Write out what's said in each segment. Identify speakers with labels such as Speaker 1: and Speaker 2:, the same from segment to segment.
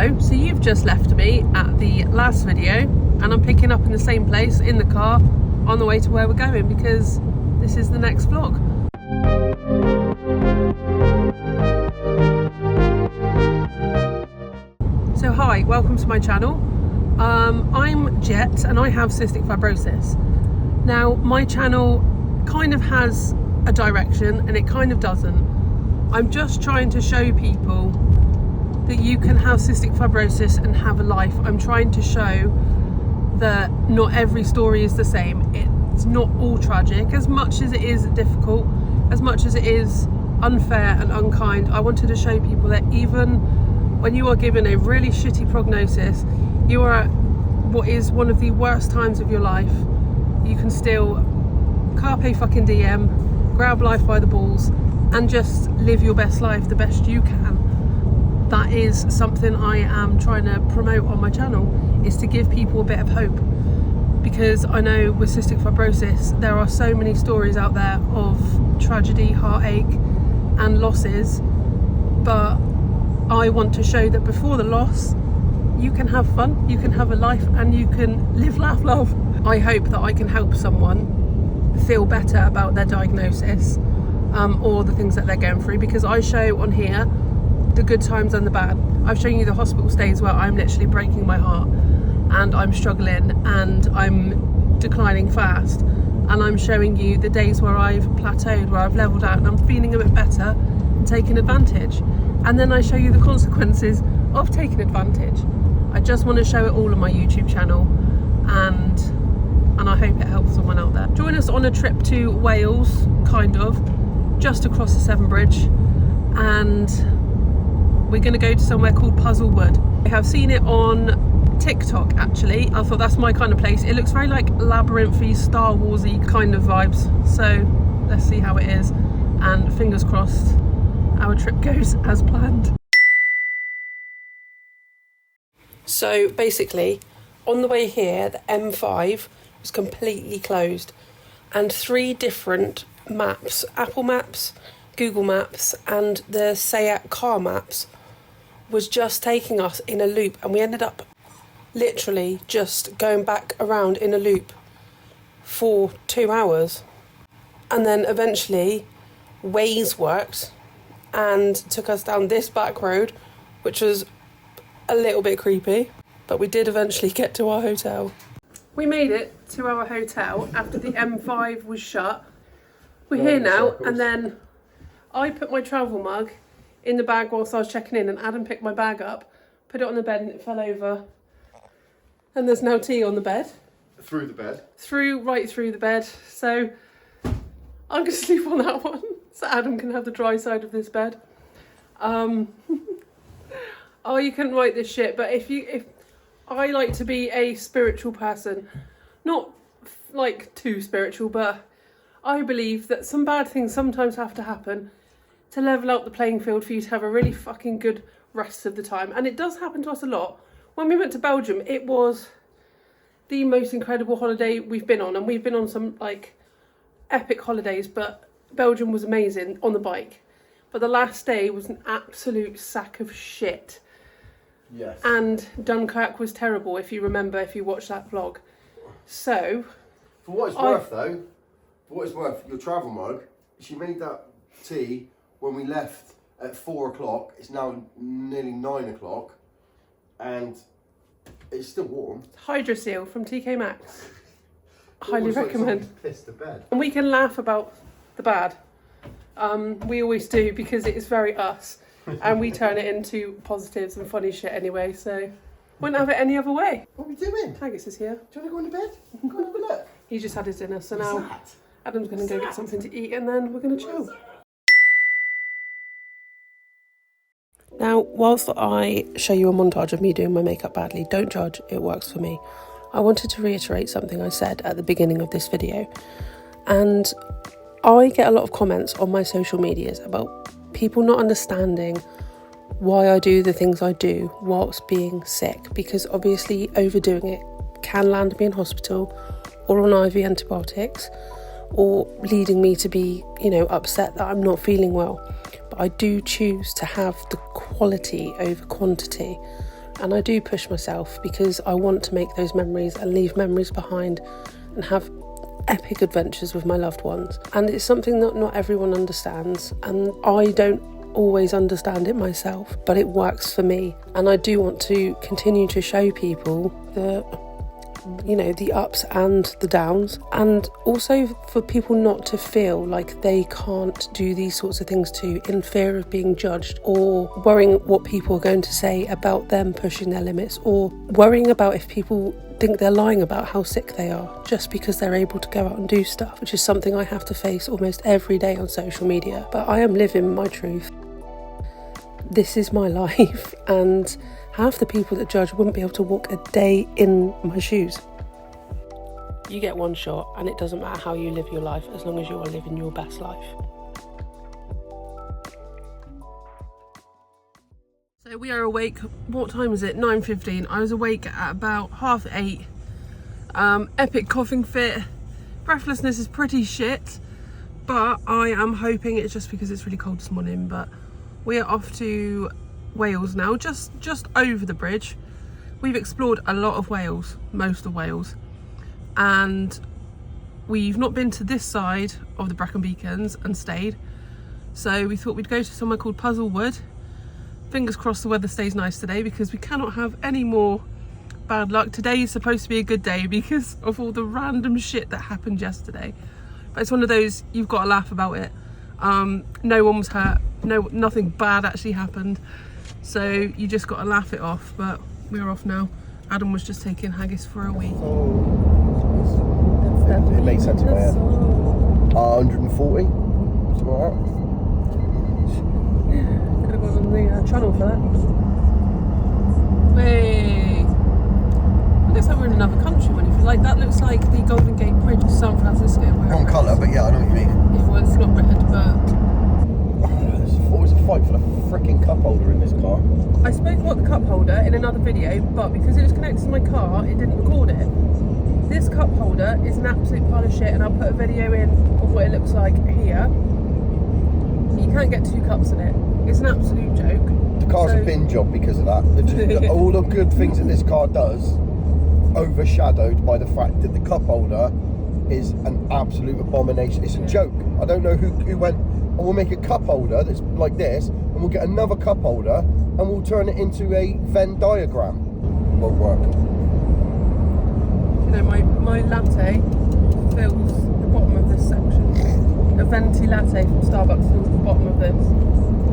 Speaker 1: Hello, so you've just left me at the last video and I'm picking up in the same place in the car on the way to where we're going because this is the next vlog. So hi, welcome to my channel. I'm Jet and I have cystic fibrosis. Now my channel kind of has a direction and it kind of doesn't. I'm just trying to show people that you can have cystic fibrosis and have a life. I'm trying to show that not every story is the same. It's not all tragic. As much as it is difficult, as much as it is unfair and unkind, I wanted to show people that even when you are given a really shitty prognosis, you are at what is one of the worst times of your life, you can still carpe fucking diem, grab life by the balls and just live your best life the best you can. That is something I am trying to promote on my channel, is to give people a bit of hope, because I know with cystic fibrosis there are so many stories out there of tragedy, heartache and losses, but I want to show that before the loss you can have fun, you can have a life and you can live, laugh, love. I hope that I can help someone feel better about their diagnosis or the things that they're going through, because I show on here the good times and the bad. I've shown you the hospital stays where I'm literally breaking my heart and I'm struggling and I'm declining fast, and I'm showing you the days where I've plateaued, where I've leveled out and I'm feeling a bit better and taking advantage, and then I show you the consequences of taking advantage. I just want to show it all on my YouTube channel, and I hope it helps someone out there. Join us on a trip to Wales, kind of, just across the Severn Bridge, and we're going to go to somewhere called Puzzlewood. I have seen it on TikTok actually. I thought that's my kind of place. It looks very like labyrinthy, Star Warsy kind of vibes. So let's see how it is, and fingers crossed our trip goes as planned. So basically on the way here the M5 was completely closed, and 3 different maps, Apple Maps, Google Maps and the SEAT car maps, was just taking us in a loop, and we ended up literally just going back around in a loop for 2 hours. And then eventually Waze worked and took us down this back road, which was a little bit creepy, but we did eventually get to our hotel. We made it to our hotel after the M5 was shut. We're here now, and then I put my travel mug in the bag whilst I was checking in, and Adam picked my bag up, put it on the bed and it fell over. And there's now tea on the bed.
Speaker 2: Through the bed?
Speaker 1: Right through the bed. So I'm going to sleep on that one so Adam can have the dry side of this bed. Oh, you couldn't write this shit, but if I like to be a spiritual person, not like too spiritual, but I believe that some bad things sometimes have to happen to level out the playing field for you to have a really fucking good rest of the time. And it does happen to us a lot. When we went to Belgium, it was the most incredible holiday we've been on, and we've been on some like epic holidays, but Belgium was amazing on the bike. But the last day was an absolute sack of shit.
Speaker 2: Yes.
Speaker 1: And Dunkirk was terrible, if you remember, if you watched that vlog. So
Speaker 2: for what it's worth though, for what it's worth, your travel mug, she made that tea when we left at 4 o'clock. It's now nearly 9 o'clock and it's still warm. Hydroseal from TK Maxx. Highly recommend. Like pissed to bed.
Speaker 1: And we can laugh about the bad. We always do, because it is very us. And we turn it into positives and funny shit anyway, so wouldn't have it any other way.
Speaker 2: What are we doing?
Speaker 1: Haggis is here.
Speaker 2: Do you want to go into bed? Go and have a look.
Speaker 1: He just had his dinner, so
Speaker 2: What's
Speaker 1: now
Speaker 2: that?
Speaker 1: Adam's going to go get something to eat and then we're going to chill. Now, whilst I show you a montage of me doing my makeup badly, don't judge, it works for me. I wanted to reiterate something I said at the beginning of this video. And I get a lot of comments on my social medias about people not understanding why I do the things I do whilst being sick, because obviously overdoing it can land me in hospital or on IV antibiotics, or leading me to be, upset that I'm not feeling well. But I do choose to have the quality over quantity. And I do push myself because I want to make those memories and leave memories behind and have epic adventures with my loved ones. And it's something that not everyone understands, and I don't always understand it myself, but it works for me. And I do want to continue to show people the ups and the downs, and also for people not to feel like they can't do these sorts of things too, in fear of being judged, or worrying what people are going to say about them pushing their limits, or worrying about if people think they're lying about how sick they are just because they're able to go out and do stuff, which is something I have to face almost every day on social media. But I am living my truth. This is my life, and half the people that judge wouldn't be able to walk a day in my shoes. You get one shot, and it doesn't matter how you live your life as long as you are living your best life. So we are awake. What time is it? 9:15. I was awake at about 8:30. Epic coughing fit. Breathlessness is pretty shit, but I am hoping it's just because it's really cold this morning. But we are off to Wales now, just over the bridge. We've explored a lot of Wales, most of Wales, and we've not been to this side of the Brecon Beacons and stayed. So we thought we'd go to somewhere called Puzzlewood. Fingers crossed the weather stays nice today, because we cannot have any more bad luck. Today is supposed to be a good day because of all the random shit that happened yesterday. But it's one of those, you've got to laugh about it. No one was hurt. Nothing bad actually happened. So you just got to laugh it off. But we're off now. Adam was just taking haggis for a week.
Speaker 2: It makes sense in my head. 140, something like that.
Speaker 1: Could have gone on the channel for that. Wait. It looks like we're in another country when you feel like that. Looks like the Golden Gate Bridge of San Francisco.
Speaker 2: Wrong colour, but yeah, I know what you mean.
Speaker 1: It was not red, but
Speaker 2: There's always a fight for the freaking cup holder in this car.
Speaker 1: I spoke about the cup holder in another video, but because it was connected to my car, it didn't record it. This cup holder is an absolute pile of shit, and I'll put a video in of what it looks like here. You can't get 2 cups in it. It's an absolute joke.
Speaker 2: The car's a bin job because of that. All the good things that this car does, overshadowed by the fact that the cup holder is an absolute abomination. It's a joke. I don't know who went, oh, we'll make a cup holder that's like this, and we'll get another cup holder and we'll turn it into a Venn diagram. Won't work.
Speaker 1: You know, my latte fills the bottom of this section. A venti latte from Starbucks fills the bottom of this.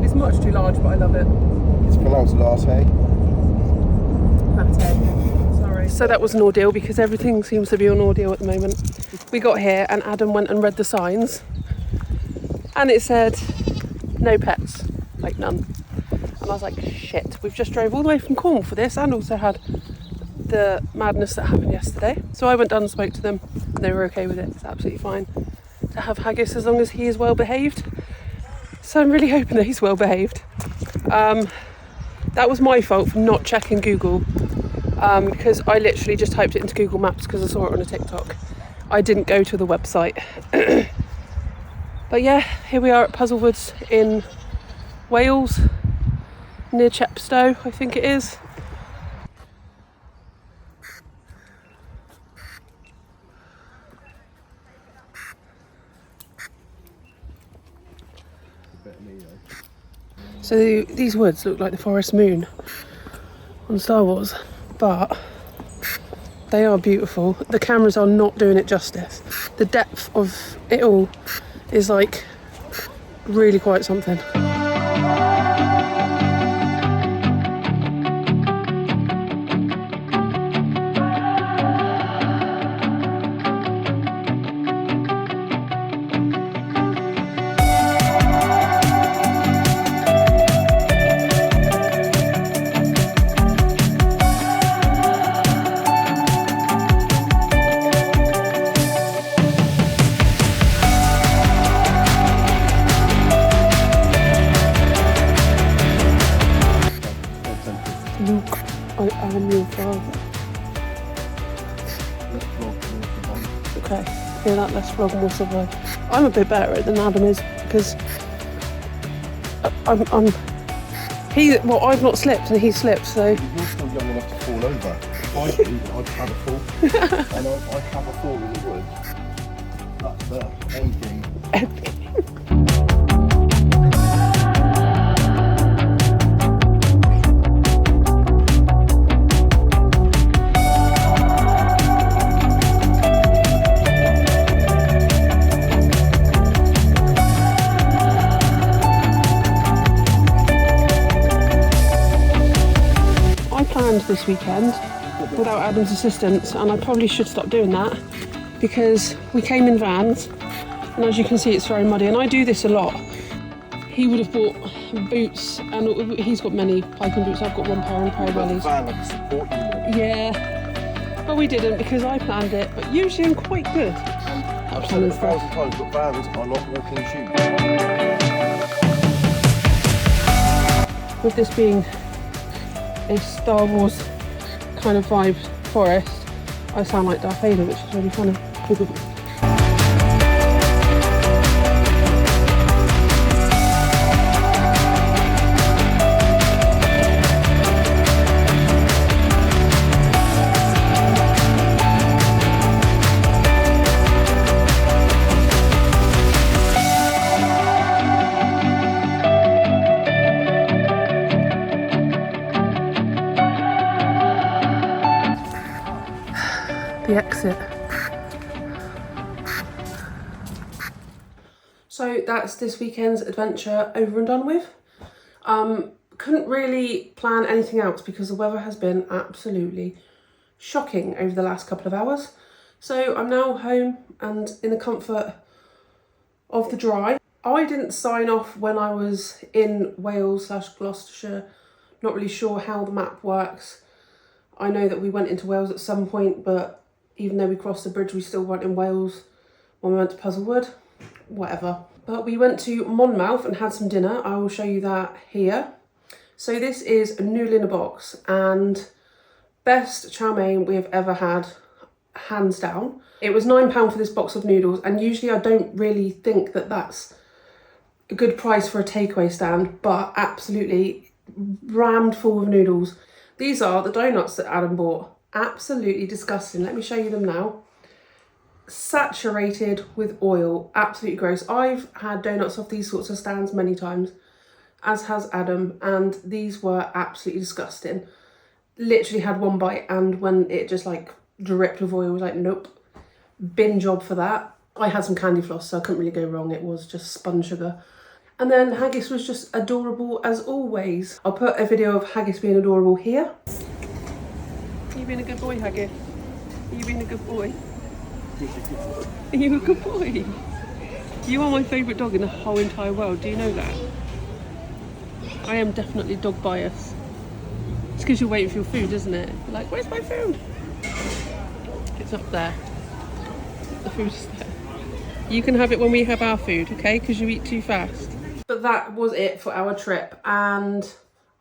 Speaker 1: It's much too large, but I love it.
Speaker 2: It's pronounced latte.
Speaker 1: Latte. Sorry. So that was an ordeal, because everything seems to be an ordeal at the moment. We got here and Adam went and read the signs, and it said no pets, like none. And I was like, shit, we've just drove all the way from Cornwall for this, and also had the madness that happened yesterday. So I went down and spoke to them, and they were okay with it. It's absolutely fine to have haggis as long as he is well behaved. So I'm really hoping that he's well behaved. That was my fault for not checking Google, because I literally just typed it into Google Maps because I saw it on a TikTok. I didn't go to the website. But yeah, here we are at Puzzlewoods in Wales, near Chepstow, I think it is. So these woods look like the forest moon on Star Wars, but they are beautiful. The cameras are not doing it justice. The depth of it all is like really quite something. Luke, I am your father. Okay, yeah, that less vlog and we'll survive. I'm a bit better at it than Adam is, because Well, I've not slipped and he slipped, so.
Speaker 2: You're still young enough to fall over. If I do, I'd have a fall. And I'd have a fall in the woods. That's the end game.
Speaker 1: This weekend without Adam's assistance, and I probably should stop doing that because we came in vans and as you can see it's very muddy, and I do this a lot. He would have bought boots and he's got many hiking boots. I've got one pair and a pair of wellies. Yeah, but we didn't because I planned it, but usually I'm quite good at planning stuff.
Speaker 2: 1,000 times, but vans are not walking shoes.
Speaker 1: With this being a Star Wars kind of vibe forest, I sound like Darth Vader, which is really funny. The exit. So that's this weekend's adventure over and done with. Couldn't really plan anything else because the weather has been absolutely shocking over the last couple of hours. So I'm now home and in the comfort of the dry. I didn't sign off when I was in Wales / Gloucestershire. Not really sure how the map works. I know that we went into Wales at some point, but even though we crossed the bridge, we still weren't in Wales when we went to Puzzlewood. Whatever. But we went to Monmouth and had some dinner. I will show you that here. So this is a noodle in a box and best chow mein we have ever had, hands down. It was £9 for this box of noodles, and usually I don't really think that that's a good price for a takeaway stand, but absolutely rammed full of noodles. These are the donuts that Adam bought. Absolutely disgusting. Let me show you them now. Saturated with oil. Absolutely gross. I've had donuts off these sorts of stands many times, as has Adam, and these were absolutely disgusting. Literally had one bite, and when it just like dripped with oil, I was like, nope. Bin job for that. I had some candy floss, so I couldn't really go wrong. It was just spun sugar. And then haggis was just adorable as always. I'll put a video of haggis being adorable here. Are you being a good boy, Haggis? Are you being a good boy? Are you a good boy? You are my favourite dog in the whole entire world. Do you know that? I am definitely dog biased. It's because you're waiting for your food, isn't it? You're like, where's my food? It's up there. The food's there. You can have it when we have our food, okay? Because you eat too fast. But that was it for our trip, and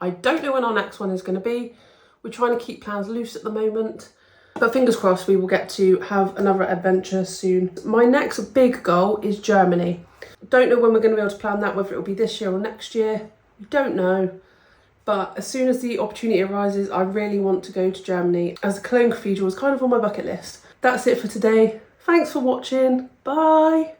Speaker 1: I don't know when our next one is going to be. We're trying to keep plans loose at the moment, but fingers crossed we will get to have another adventure soon. My next big goal is Germany. Don't know when we're going to be able to plan that, whether it will be this year or next year. We don't know, but as soon as the opportunity arises, I really want to go to Germany, as the Cologne Cathedral is kind of on my bucket list. That's it for today. Thanks for watching. Bye.